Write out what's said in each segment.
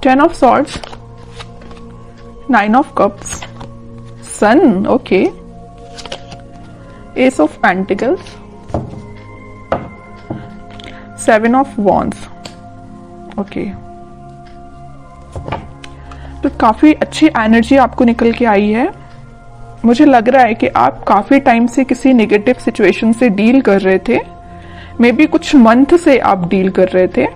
10 of swords, 9 of cups, sun, okay, ace of pentacles, 7 of wands, okay। तो काफी अच्छी energy आपको निकल के आई है। मुझे लग रहा है कि आप काफी टाइम से किसी नेगेटिव सिचुएशन से डील कर रहे थे, मे बी कुछ मंथ से आप डील कर रहे थे,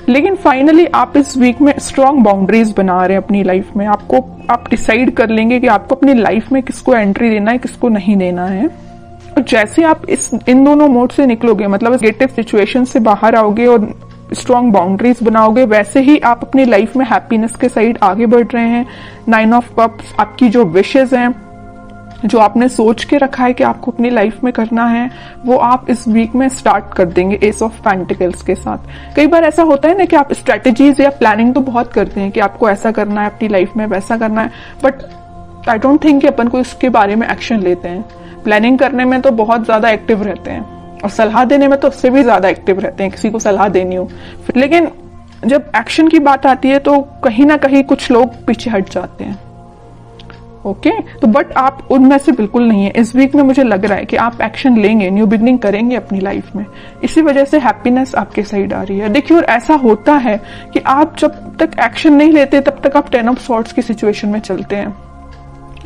लेकिन फाइनली आप इस वीक में स्ट्रॉन्ग बाउंड्रीज बना रहे हैं अपनी लाइफ में। आप डिसाइड कर लेंगे कि आपको अपनी लाइफ में किसको एंट्री देना है, किसको नहीं देना है। और जैसे आप इन दोनों मोड से निकलोगे, मतलब नेगेटिव सिचुएशन से बाहर आओगे और स्ट्रॉन्ग बाउंड्रीज बनाओगे, वैसे ही आप अपनी लाइफ में हैप्पीनेस के साइड आगे बढ़ रहे हैं। 9 ऑफ कप्स आपकी जो विशेज हैं, जो आपने सोच के रखा है कि आपको अपनी लाइफ में करना है, वो आप इस वीक में स्टार्ट कर देंगे एस ऑफ पेंटिकल्स के साथ। कई बार ऐसा होता है ना कि आप स्ट्रेटेजीज या प्लानिंग तो बहुत करते हैं कि आपको ऐसा करना है अपनी लाइफ में, वैसा करना है, बट आई डोंट थिंक कि अपन को इसके बारे में एक्शन लेते हैं। प्लानिंग करने में तो बहुत ज्यादा एक्टिव रहते हैं और सलाह देने में तो उससे भी ज्यादा एक्टिव रहते हैं, किसी को सलाह देनी हो। लेकिन जब एक्शन की बात आती है तो कहीं ना कहीं कुछ लोग पीछे हट जाते हैं। ओके, तो बट आप उनमें से बिल्कुल नहीं है। इस वीक में मुझे लग रहा है कि आप एक्शन लेंगे, न्यू बिगनिंग करेंगे अपनी लाइफ में, इसी वजह से हैप्पीनेस आपके साइड आ रही है। देखिए, और ऐसा होता है कि आप जब तक एक्शन नहीं लेते तब तक आप 10 ऑफ सॉर्ड्स की सिचुएशन में चलते हैं।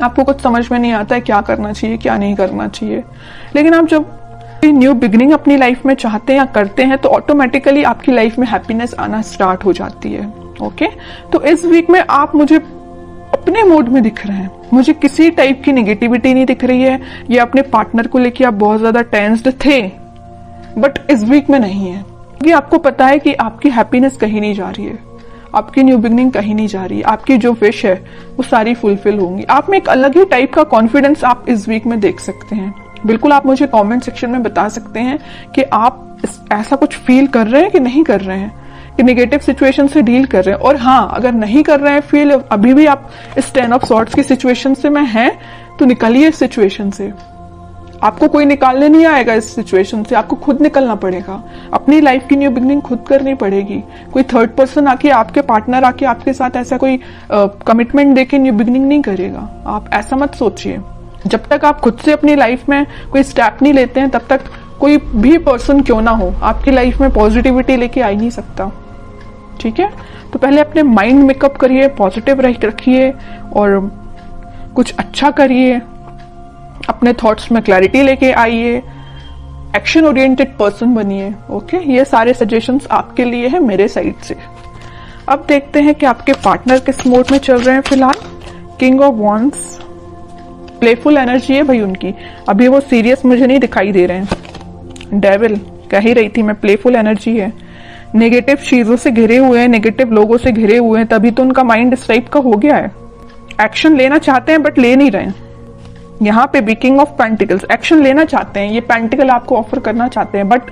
आपको कुछ समझ में नहीं आता है क्या करना चाहिए, क्या नहीं करना चाहिए। लेकिन आप जब न्यू बिगनिंग अपनी लाइफ में चाहते हैं या करते हैं तो ऑटोमेटिकली आपकी लाइफ में हैप्पीनेस आना स्टार्ट हो जाती है। ओके, तो इस वीक में आप मुझे अपने मोड में दिख रहे हैं, मुझे किसी टाइप की नेगेटिविटी नहीं दिख रही है। ये अपने पार्टनर को लेके आप बहुत ज्यादा टेंस्ड थे, बट इस वीक में नहीं है, क्योंकि आपको पता है कि आपकी हैप्पीनेस कहीं नहीं जा रही है, आपकी न्यू बिगनिंग कहीं नहीं जा रही है, आपकी जो विश है वो सारी फुलफिल होंगी। आप में एक अलग ही टाइप का कॉन्फिडेंस आप इस वीक में देख सकते हैं। बिल्कुल आप मुझे कमेंट सेक्शन में बता सकते हैं कि आप ऐसा कुछ फील कर रहे हैं कि नहीं कर रहे हैं, कि नेगेटिव सिचुएशन से डील कर रहे हैं। और हाँ, अगर नहीं कर रहे हैं फील, अभी भी आप इस 10 ऑफ सॉर्ड्स की सिचुएशन से में हैं, तो निकलिए इस सिचुएशन से। आपको कोई निकालने नहीं आएगा इस सिचुएशन से, आपको खुद निकलना पड़ेगा। अपनी लाइफ की न्यू बिगनिंग खुद करनी पड़ेगी। कोई थर्ड पर्सन आके, आपके पार्टनर आके आपके साथ ऐसा कोई कमिटमेंट देके न्यू बिगनिंग नहीं करेगा। आप ऐसा मत सोचिए। जब तक आप खुद से अपनी लाइफ में कोई स्टेप नहीं लेते हैं, तब तक कोई भी पर्सन क्यों ना हो आपकी लाइफ में पॉजिटिविटी लेके आ ही नहीं सकता। ठीक है, तो पहले अपने माइंड मेकअप करिए, पॉजिटिव रखिए और कुछ अच्छा करिए, अपने थॉट्स में क्लैरिटी लेके आइए, एक्शन ओरिएंटेड पर्सन बनिए। ओके, ये सारे सजेशंस आपके लिए है मेरे साइड से। अब देखते हैं कि आपके पार्टनर किस मोड में चल रहे हैं फिलहाल। King of wands, playful energy है भाई उनकी, अभी वो सीरियस मुझे नहीं दिखाई दे रहे हैं। डेविल, कह ही रही थी मैं, प्लेफुल एनर्जी है। नेगेटिव चीजों से घिरे हुए हैं, नेगेटिव लोगों से घिरे हुए हैं, तभी तो उनका माइंड इस टाइप का हो गया है। एक्शन लेना चाहते हैं बट ले नहीं रहे हैं। यहाँ पे भी किंग ऑफ पेंटिकल्स, एक्शन लेना चाहते हैं, ये पेंटिकल आपको ऑफर करना चाहते हैं, बट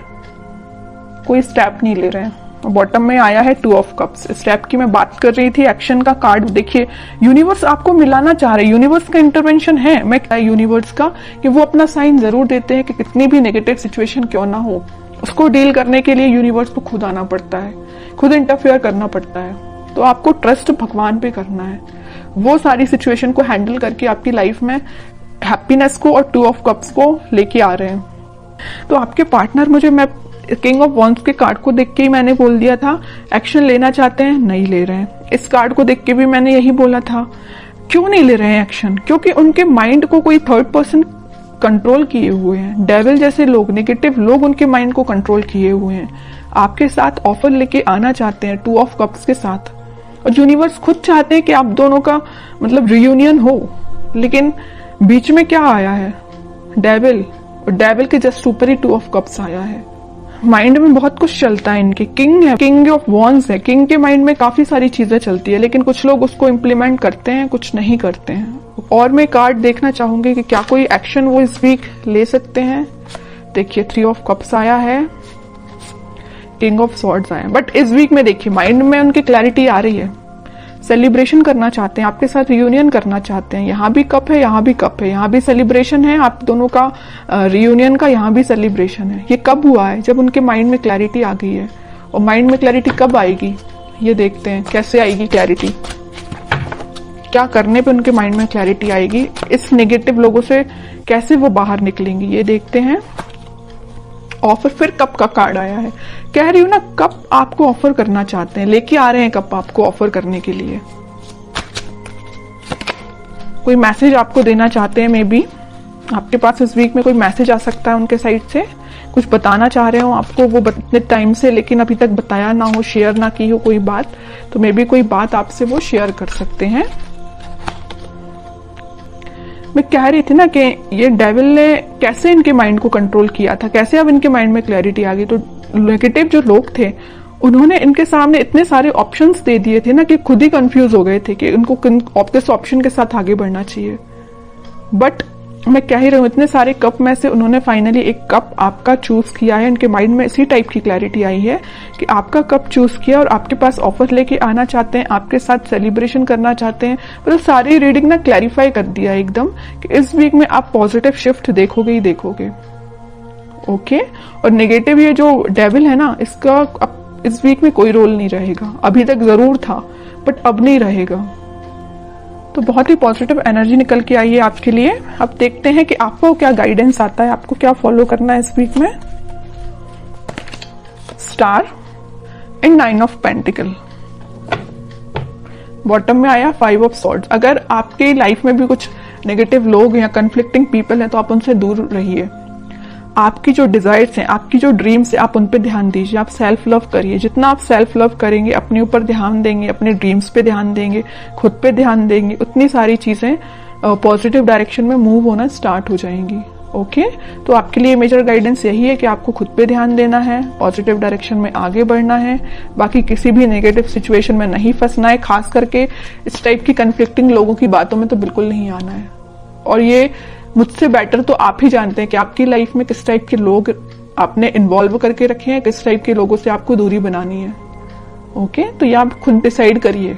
कोई स्टेप नहीं ले रहे हैं। बॉटम में आया है 2 ऑफ कप्स। स्टेप की मैं बात कर रही थी, एक्शन का कार्ड देखिए। यूनिवर्स आपको मिलाना चाह रहे हैं, यूनिवर्स का इंटरवेंशन है। मैं यूनिवर्स का कि वो अपना साइन जरूर देते हैं कि कितनी भी नेगेटिव सिचुएशन क्यों ना हो, उसको डील करने के लिए यूनिवर्स को खुद आना पड़ता है, खुद इंटरफेयर करना पड़ता है। तो आपको ट्रस्ट भगवान पे करना है, वो सारी सिचुएशन को हैंडल करके आपकी लाइफ में हैप्पीनेस को और 2 ऑफ कप्स को लेके आ रहे हैं। तो आपके पार्टनर, मुझे मैं किंग ऑफ वॉन्ड्स के कार्ड को देख के ही मैंने बोल दिया था, एक्शन लेना चाहते हैं, नहीं ले रहे हैं। इस कार्ड को देख के भी मैंने यही बोला था। क्यों नहीं ले रहे हैं एक्शन? क्योंकि उनके माइंड को कोई थर्ड पर्सन कंट्रोल किए हुए हैं। डेविल जैसे लोग, नेगेटिव लोग उनके माइंड को कंट्रोल किए हुए हैं। आपके साथ ऑफर लेके आना चाहते हैं 2 ऑफ कप्स के साथ, और यूनिवर्स खुद चाहते हैं कि आप दोनों का मतलब रियूनियन हो। लेकिन बीच में क्या आया है? डेविल, और डेविल के जस्ट ऊपर ही 2 ऑफ कप्स आया है। माइंड में बहुत कुछ चलता है इनके। किंग है, किंग ऑफ वॉन्ड्स है, किंग के माइंड में काफी सारी चीजें चलती है, लेकिन कुछ लोग उसको इम्प्लीमेंट करते हैं, कुछ नहीं करते हैं। और मैं कार्ड देखना चाहूंगी कि क्या कोई एक्शन वो इस वीक ले सकते हैं। देखिए 3 ऑफ कप्स आया है, किंग ऑफ स्वॉर्ड्स आया है, बट इस वीक में देखिए माइंड में उनकी क्लैरिटी आ रही है। सेलिब्रेशन करना चाहते हैं, आपके साथ रियूनियन करना चाहते हैं। यहाँ भी कप है, यहाँ भी कप है, यहाँ भी सेलिब्रेशन है, आप दोनों का रियूनियन का यहाँ भी सेलिब्रेशन है। ये कब हुआ है? जब उनके माइंड में क्लैरिटी आ गई है। और माइंड में क्लैरिटी कब आएगी? ये देखते हैं कैसे आएगी क्लैरिटी, क्या करने पे उनके माइंड में क्लैरिटी आएगी, इस नेगेटिव लोगों से कैसे वो बाहर निकलेंगी, ये देखते हैं। ऑफर, फिर कप का कार्ड आया है। कह रही हूं ना, कप आपको ऑफर करना चाहते हैं, लेके आ रहे हैं कप आपको ऑफर करने के लिए। कोई मैसेज आपको देना चाहते हैं, मे बी आपके पास इस वीक में कोई मैसेज आ सकता है उनके साइड से, कुछ बताना चाह रहे हो आपको वो इतने टाइम से, लेकिन अभी तक बताया ना हो, शेयर ना की हो कोई बात, तो मे बी कोई बात आपसे वो शेयर कर सकते हैं। मैं कह रही थी ना कि ये डेविल ने कैसे इनके माइंड को कंट्रोल किया था, कैसे अब इनके माइंड में क्लैरिटी आ गई। तो नेगेटिव जो लोग थे उन्होंने इनके सामने इतने सारे ऑप्शंस दे दिए थे ना कि खुद ही कंफ्यूज हो गए थे कि उनको किस ऑप्शन के साथ आगे बढ़ना चाहिए। बट मैं कह ही रही हूँ, इतने सारे कप में से उन्होंने फाइनली एक कप आपका चूज किया है। इनके माइंड में इसी टाइप की क्लैरिटी आई है कि आपका कप चूज किया और आपके पास ऑफर लेके आना चाहते हैं, आपके साथ सेलिब्रेशन करना चाहते हैं। मतलब सारी रीडिंग ना क्लैरिफाई कर दिया एकदम कि इस वीक में आप पॉजिटिव शिफ्ट देखोगे ही देखोगे। ओके, और नेगेटिव ये जो डेविल है ना, इसका अब इस वीक में कोई रोल नहीं रहेगा। अभी तक जरूर था बट अब नहीं रहेगा। तो बहुत ही पॉजिटिव एनर्जी निकल के आई है आपके लिए। अब देखते हैं कि आपको क्या गाइडेंस आता है, आपको क्या फॉलो करना है इस वीक में। Star and 9 of pentacle, bottom में आया 5 ऑफ सॉर्ड्स। अगर आपके लाइफ में भी कुछ नेगेटिव लोग या कंफ्लिक्टिंग पीपल हैं तो आप उनसे दूर रहिए। आपकी जो डिजायर्स हैं, आपकी जो ड्रीम्स हैं, आप उन पे ध्यान दीजिए। आप सेल्फ लव करिए। जितना आप सेल्फ लव करेंगे, अपने ऊपर ध्यान देंगे, अपने ड्रीम्स पे ध्यान देंगे, खुद पे ध्यान देंगे, उतनी सारी चीजें पॉजिटिव डायरेक्शन में मूव होना स्टार्ट हो जाएंगी। ओके, तो आपके लिए मेजर गाइडेंस यही है कि आपको खुद पे ध्यान देना है, पॉजिटिव डायरेक्शन में आगे बढ़ना है, बाकी किसी भी नेगेटिव सिचुएशन में नहीं फंसना है। खास करके इस टाइप की कंफ्लिक्टिंग लोगों की बातों में तो बिल्कुल नहीं आना है। और ये मुझसे बेटर तो आप ही जानते हैं कि आपकी लाइफ में किस टाइप के लोग आपने इन्वॉल्व करके रखे हैं, किस टाइप के लोगों से आपको दूरी बनानी है। ओके, तो ये आप खुद डिसाइड करिए।